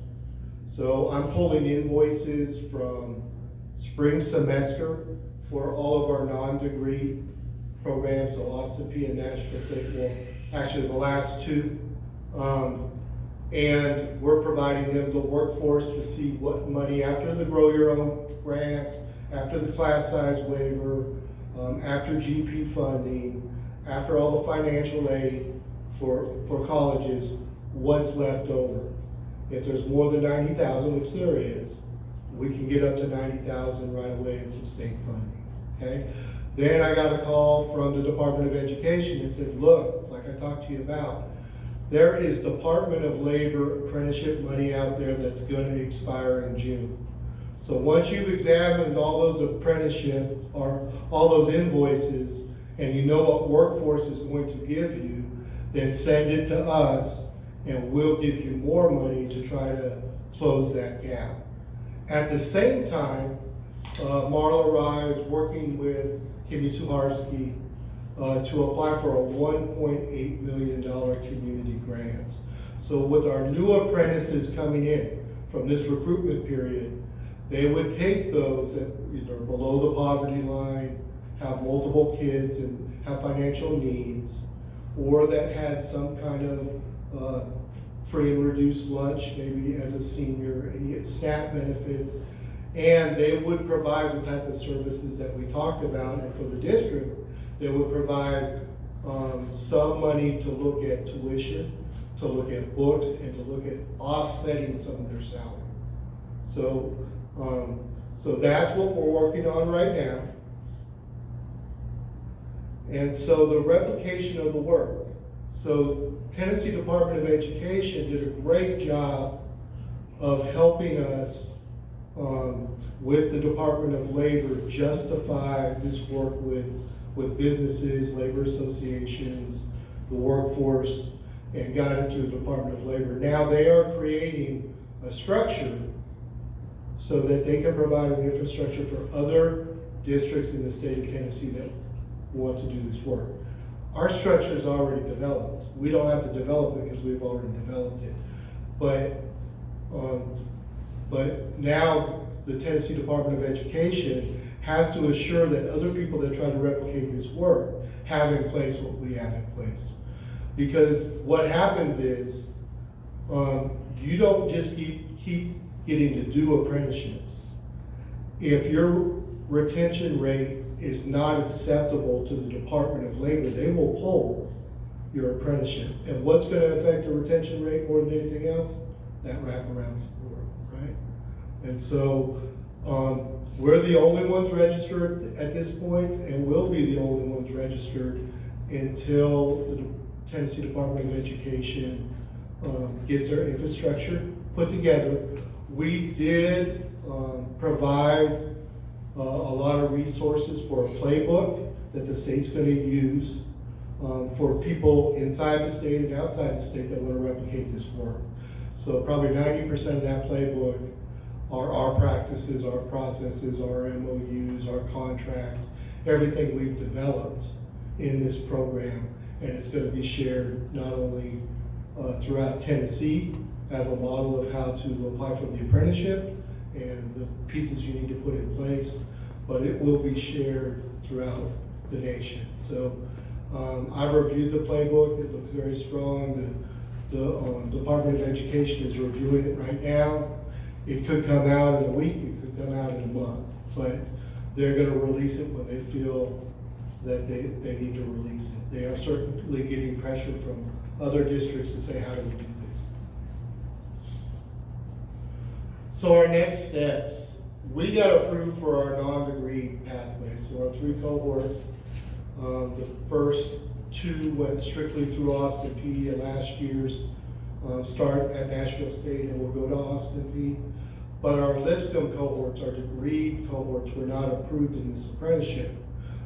So I'm pulling invoices from spring semester for all of our non-degree programs, so Austin P and Nashville State, well, actually the last two. And we're providing them the workforce to see what money, after the Grow Your Own grant, after the class size waiver, after GP funding, after all the financial aid for colleges, what's left over. If there's more than 90,000, which there is, we can get up to 90,000 right away in some state funding, okay? Then I got a call from the Department of Education that said, look, like I talked to you about, there is Department of Labor apprenticeship money out there that's going to expire in June. So once you've examined all those apprenticeship or all those invoices, and you know what Workforce is going to give you, then send it to us and we'll give you more money to try to close that gap. At the same time, Marla Rye is working with Kimmy Suharski to apply for a $1.8 million community grant. So with our new apprentices coming in from this recruitment period, they would take those that either below the poverty line, have multiple kids and have financial needs, or that had some kind of free and reduced lunch, maybe as a senior, any SNAP benefits, and they would provide the type of services that we talked about. And for the district, they would provide some money to look at tuition, to look at books, and to look at offsetting some of their salary. So that's what we're working on right now. And so the replication of the work. So Tennessee Department of Education did a great job of helping us with the Department of Labor justify this work with businesses, labor associations, the workforce, and got it to the Department of Labor. Now they are creating a structure so that they can provide an infrastructure for other districts in the state of Tennessee that want to do this work. Our structure is already developed. We don't have to develop it because we've already developed it. But now the Tennessee Department of Education has to assure that other people that try to replicate this work have in place what we have in place. Because what happens is, you don't just keep getting to do apprenticeships. If your retention rate is not acceptable to the Department of Labor, they will pull your apprenticeship. And what's going to affect the retention rate more than anything else? That wraparound support, right? And so we're the only ones registered at this point, and we'll be the only ones registered until the Tennessee Department of Education gets their infrastructure put together. We did provide a lot of resources for a playbook that the state's going to use for people inside the state and outside the state that want to replicate this work. So probably 90% of that playbook are our practices, our processes, our MOUs, our contracts, everything we've developed. in this program. And it's gonna be shared not only throughout Tennessee as a model of how to apply for the apprenticeship and the pieces you need to put in place, but it will be shared throughout the nation. So I've reviewed the playbook. It looks very strong. The Department of Education is reviewing it right now. It could come out in a week, it could come out in a month, but they're gonna release it when they feel that they need to release it. They are certainly getting pressure from other districts to say, how do we do this? So our next steps, we got approved for our non-degree pathway. So our 3 cohorts, the first 2 went strictly through Austin P, and last year's start at Nashville State and will go to Austin P. But our Lipscomb cohorts, our degree cohorts, were not approved in this apprenticeship.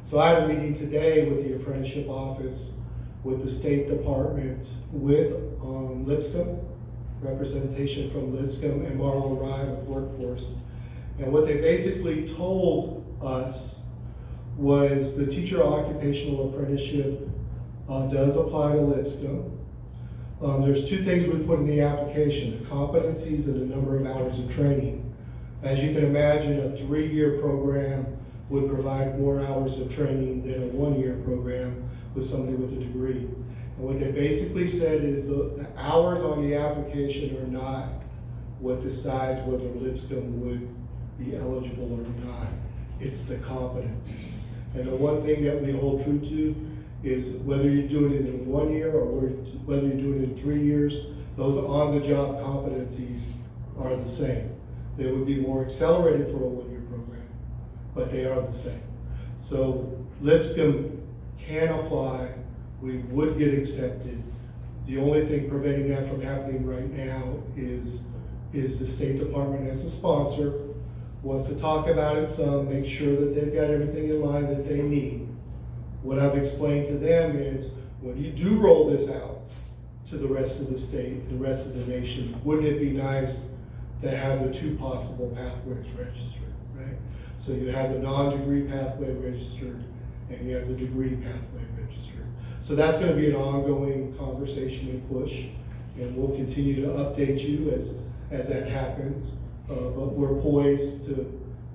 So I had a meeting today with the apprenticeship office, with the State Department, with Lipscomb, representation from Lipscomb, and Marlow Rye with Workforce. And what they basically told us was the teacher occupational apprenticeship does apply to Lipscomb. There's 2 things we put in the application, the competencies and the number of hours of training. As you can imagine, a 3-year program would provide more hours of training than a 1-year program with somebody with a degree. And what they basically said is the hours on the application are not what decides whether Lipscomb would be eligible or not. It's the competencies. And the one thing that we hold true to is whether you're doing it in 1 year or whether you're doing it in 3 years, those on-the-job competencies are the same. They would be more accelerated for a 1-year program, but they are the same. So Lipscomb can apply, we would get accepted. The only thing preventing that from happening right now is the State Department as a sponsor wants to talk about it some, make sure that they've got everything in line that they need. What I've explained to them is when you do roll this out to the rest of the state, the rest of the nation, wouldn't it be nice to have the 2 possible pathways registered, right? So you have the non-degree pathway registered and you have the degree pathway registered. So that's going to be an ongoing conversation and push, and we'll continue to update you as that happens. But we're poised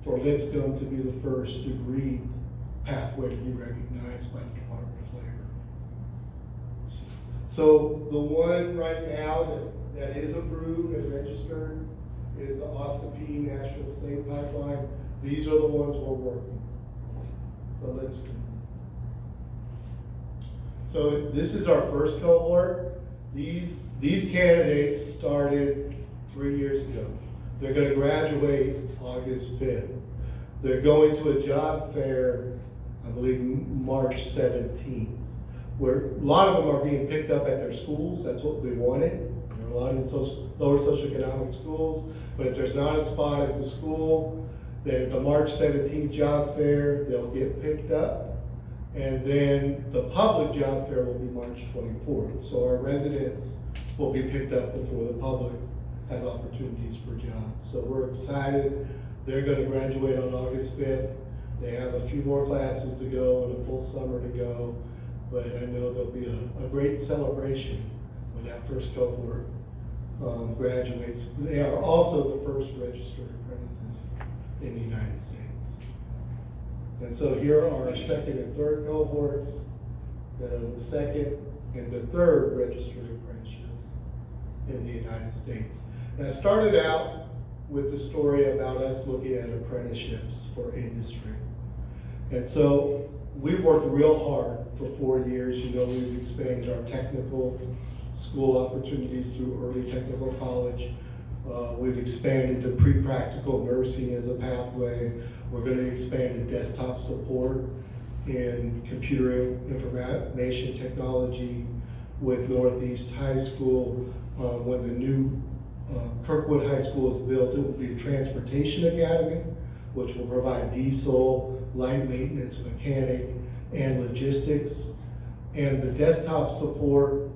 for Lipscomb to be the first degree pathway to be recognized by the Department of Labor. So the one right now that is approved and registered is the Austin P Nashville State Pipeline. These are the ones we're working, the Lipscomb. So this is our first cohort. These candidates started 3 years ago. They're going to graduate August 5th. They're going to a job fair, I believe March 17th, where a lot of them are being picked up at their schools. That's what we wanted. There are a lot of lower socioeconomic schools, but if there's not a spot at the school, then at the March 17th job fair, they'll get picked up. And then the public job fair will be March 24th. So our residents will be picked up before the public has opportunities for jobs. So we're excited. They're going to graduate on August 5th. They have a few more classes to go and a full summer to go, but I know there'll be a great celebration when that first cohort graduates. They are also the first registered apprentices in the United States. And so here are our second and third cohorts that are the second and the third registered apprenticeships in the United States. And I started out with the story about us looking at apprenticeships for industry. And so we've worked real hard for 4 years. You know, we've expanded our technical school opportunities through early technical college. We've expanded to pre-practical nursing as a pathway. We're going to expand to desktop support in computer information technology with Northeast High School. When the new Kirkwood High School is built, it will be a transportation academy, which will provide diesel, light maintenance, mechanic, and logistics. And the desktop support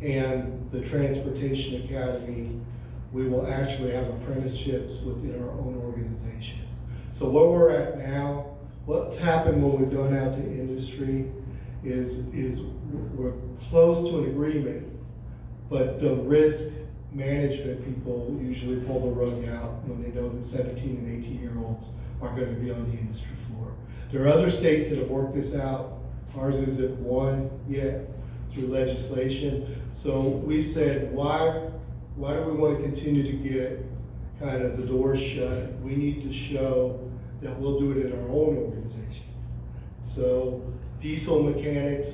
and the transportation academy, we will actually have apprenticeships within our own organization. So where we're at now, what's happened when we've gone out to industry is we're close to an agreement, but the risk management people usually pull the rug out when they know that 17 and 18-year-olds are going to be on the industry floor. There are other states that have worked this out. Ours isn't one yet through legislation. So we said, why do we want to continue to get kind of the doors shut? We need to show that we'll do it in our own organization. So diesel mechanics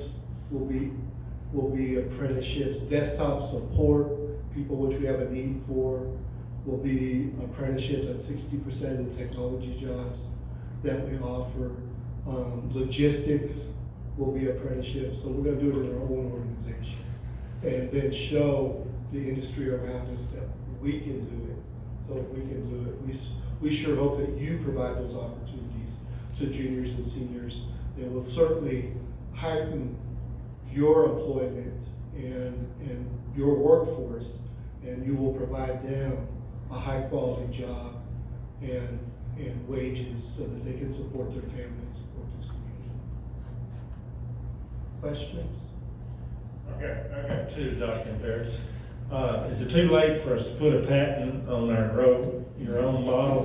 will be apprenticeships. Desktop support, people which we have a need for, will be apprenticeships at 60% of the technology jobs that we offer. Logistics will be apprenticeships. So we're going to do it in our own organization, and then show the industry around us that we can do it. So if we can do it, we sure hope that you provide those opportunities to juniors and seniors. It will certainly heighten your employment and your workforce, and you will provide them a high quality job and wages so that they can support their family and support this community. Questions? I got two, Dr. Barrett. Is it too late for us to put a patent on our grow your own model?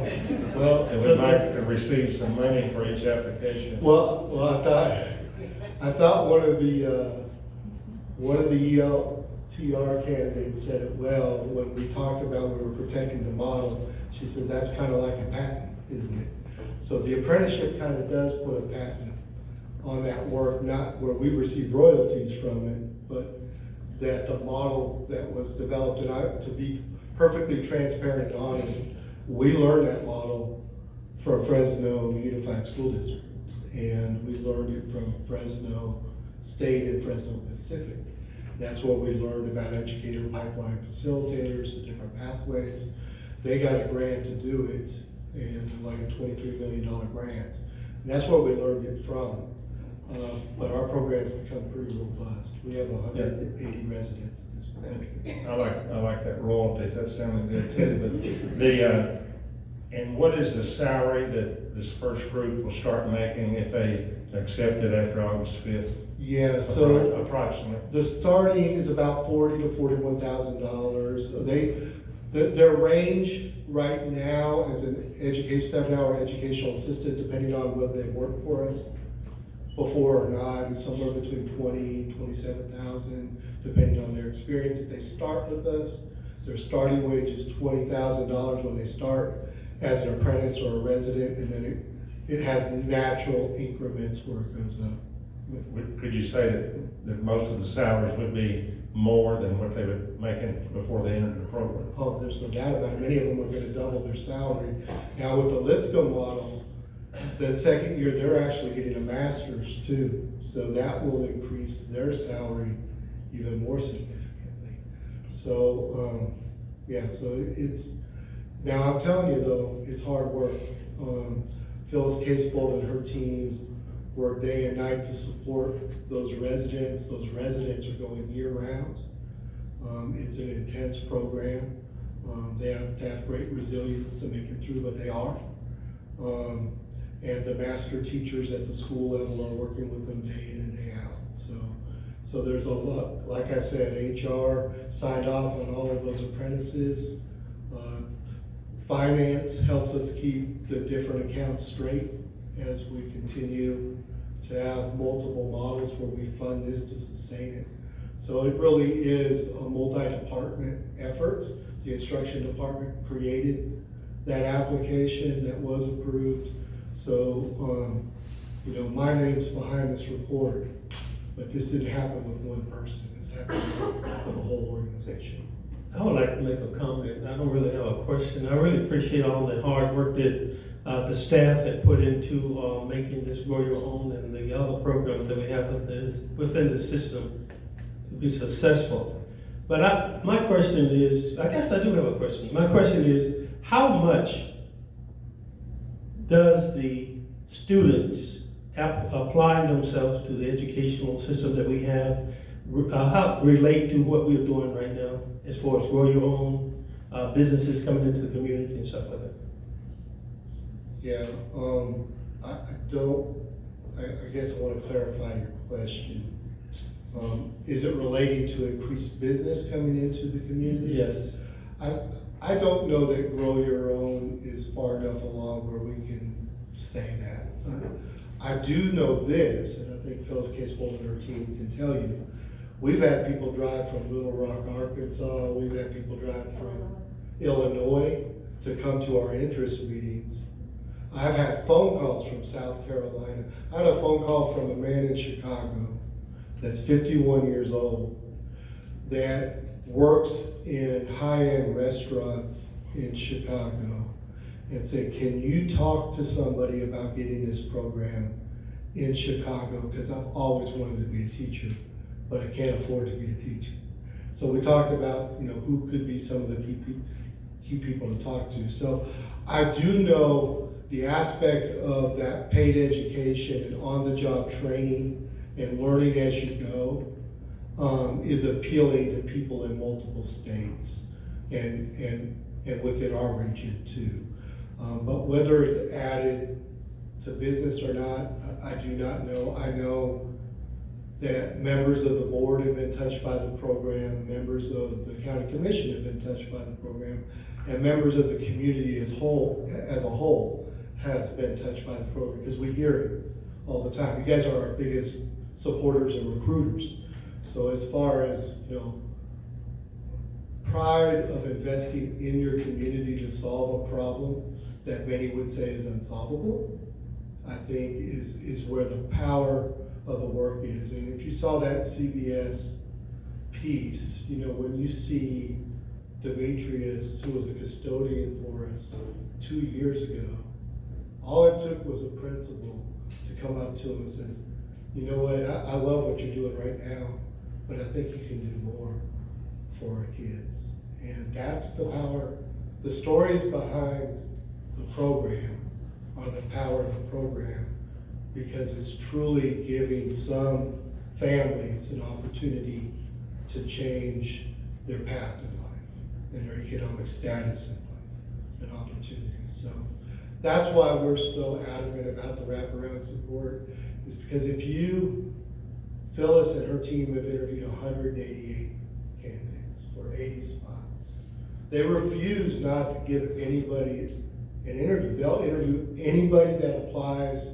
Well, And we'd like to receive some money for each application. well, I thought one of the ELTR candidates said it well when we talked about we were protecting the model. She says that's kind of like a patent, isn't it? So the apprenticeship kind of does put a patent on that work, not where we receive royalties from it, but that the model that was developed, and to be perfectly transparent and honest, we learned that model from Fresno Unified School District, and we learned it from Fresno State and Fresno Pacific. That's where we learned about educator pipeline facilitators, the different pathways. They got a grant to do it, and like a $23 million grant. And that's where we learned it from. But our program's become pretty robust. We have 180 residents at this point. I like that royalties, that sounded good too, but and what is the salary that this first group will start making if they accept it after August 5th? Yeah, so Approximately. the starting is about $40,000 to $41,000. Their range right now as an 7-hour educational assistant, depending on whether they work for us before or not, is somewhere between 20,000 and 27,000, depending on their experience. If they start with us, their starting wage is $20,000 when they start as an apprentice or a resident, and then it has natural increments where it goes up. Could you say that most of the salaries would be more than what they were making before they entered the program? Oh, there's no doubt about it. Many of them are gonna double their salary. Now with the Lipscomb model, the second year, they're actually getting a master's too. So that will increase their salary even more significantly. So, so it's, now I'm telling you though, it's hard work. Phyllis Casebold and her team work day and night to support those residents. Those residents are going year round. It's an intense program. They have to have great resilience to make it through, but they are. And the master teachers at the school level are working with them day in and day out. So there's a lot, like I said, HR signed off on all of those apprentices. Finance helps us keep the different accounts straight as we continue to have multiple models where we fund this to sustain it. So it really is a multi-department effort. The instruction department created that application that was approved. So, my name's behind this report, but this didn't happen with one person. This happened with a whole organization. I would like to make a comment. I don't really have a question. I really appreciate all the hard work that the staff had put into making this Grow Your Own and the other programs that we have within the system to be successful. But my question is, I guess I do have a question. My question is, how much does the students applying themselves to the educational system that we have how relate to what we're doing right now as far as Grow Your Own, businesses coming into the community and stuff like that? Yeah, I guess I want to clarify your question. Is it relating to increased business coming into the community? Yes. I don't know that Grow Your Own is far enough along where we can say that. I do know this, and I think Phyllis Casebolt and her team can tell you, we've had people drive from Little Rock, Arkansas, we've had people drive from Illinois to come to our interest meetings. I've had phone calls from South Carolina. I had a phone call from a man in Chicago that's 51 years old that works in high-end restaurants in Chicago and said, can you talk to somebody about getting this program in Chicago? Because I've always wanted to be a teacher, but I can't afford to be a teacher. So we talked about, who could be some of the key people to talk to. So I do know the aspect of that paid education and on-the-job training and learning as you go is appealing to people in multiple states and within our region too. But whether it's added to business or not, I do not know. I know that members of the board have been touched by the program, members of the county commission have been touched by the program, and members of the community as a whole has been touched by the program, because we hear it all the time. You guys are our biggest supporters and recruiters. So as far as, pride of investing in your community to solve a problem that many would say is unsolvable, I think is where the power of the work is. And if you saw that CBS piece, when you see Demetrius, who was a custodian for us 2 years ago, all it took was a principal to come up to him and says, you know what, I love what you're doing right now, but I think you can do more for our kids. And that's the power. The stories behind the program are the power of the program, because it's truly giving some families an opportunity to change their path in life and their economic status in life, an opportunity. So that's why we're so adamant about the wraparound support, is because if Phyllis and her team have interviewed 188 candidates for 80 spots. They refuse not to give anybody an interview. They'll interview anybody that applies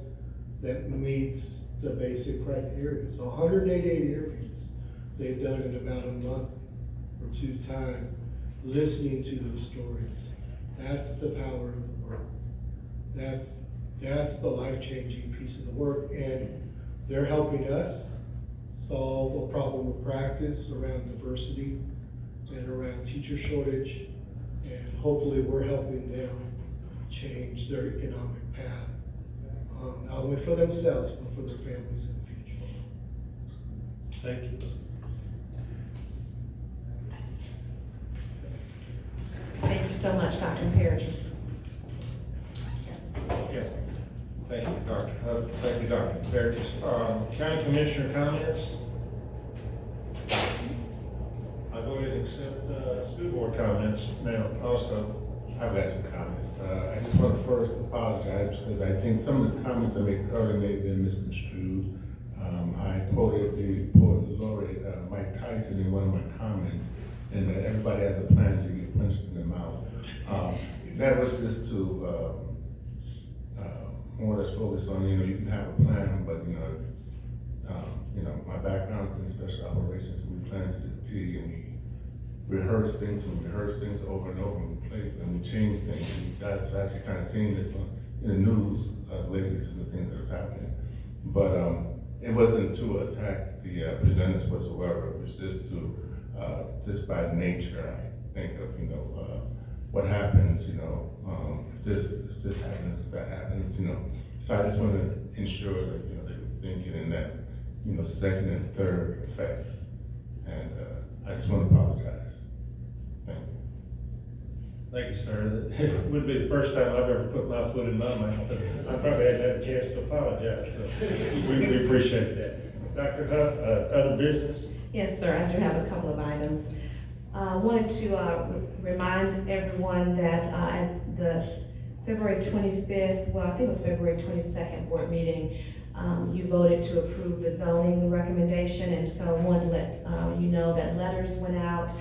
that meets the basic criteria. So 188 interviews they've done in about a month or two time, listening to those stories. That's the power of the work. That's the life-changing piece of the work, and they're helping us solve a problem of practice around diversity and around teacher shortage, and hopefully we're helping them change their economic path, not only for themselves, but for their families in the future. Thank you. Thank you so much, Dr. Imperatrice. Yes. Thank you, Dr. Huff. Thank you, Dr. Imperatrice. County Commissioner comments? I'll go ahead and accept school board comments now also. I've got some comments. I just want to first apologize because I think some of the comments I made earlier may have been misconstrued. I quoted the poet laureate Mike Tyson in one of my comments, and that everybody has a plan to get punched in the mouth. That was just to more or less focus on, you can have a plan, but my background is in special operations. We plan to the T, and we rehearse things over and over, and we play and we change things. And you guys have actually kind of seen this in the news lately, some of the things that are happening. But it wasn't to attack the presenters whatsoever. It was just to, just by nature, I think of, what happens, if this happens, if that happens, So I just want to ensure that, they're thinking in that, second and third effects. And I just want to apologize. Thank you. Thank you, sir. It would be the first time I've ever put my foot in my mouth, but I probably hadn't had a chance to apologize, so we appreciate that. Dr. Huff, other business? Yes, sir, I do have a couple of items. I wanted to remind everyone that at the February 25th, well, I think it was February 22nd board meeting, you voted to approve the zoning recommendation, and so I wanted to let you know that letters went out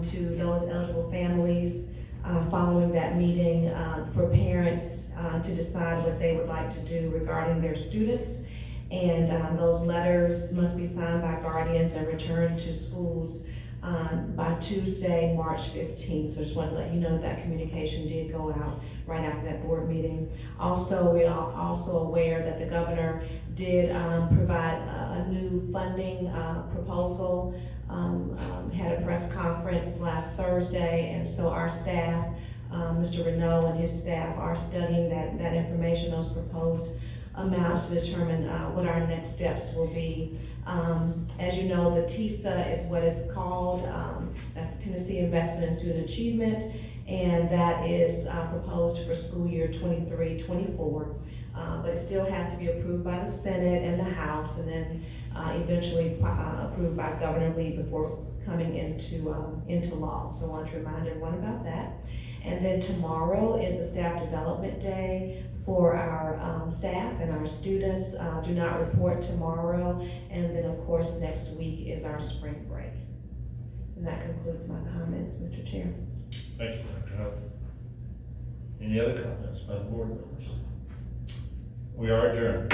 to those eligible families following that meeting for parents to decide what they would like to do regarding their students. And those letters must be signed by guardians and returned to schools by Tuesday, March 15th. So just wanted to let you know that communication did go out right after that board meeting. Also, we are also aware that the governor did provide a new funding proposal, had a press conference last Thursday, and so our staff, Mr. Renaud and his staff are studying that information, those proposed amounts to determine what our next steps will be. As you know, the TISA is what it's called. That's the Tennessee Investment in Student Achievement, and that is proposed for school year 23-24. But it still has to be approved by the Senate and the House, and then eventually approved by Governor Lee before coming into law. So I want to remind everyone about that. And then tomorrow is a staff development day for our staff and our students. Do not report tomorrow. And then, of course, next week is our spring break. And that concludes my comments, Mr. Chair. Thank you, Dr. Huff. Any other comments by the board members? We are adjourned.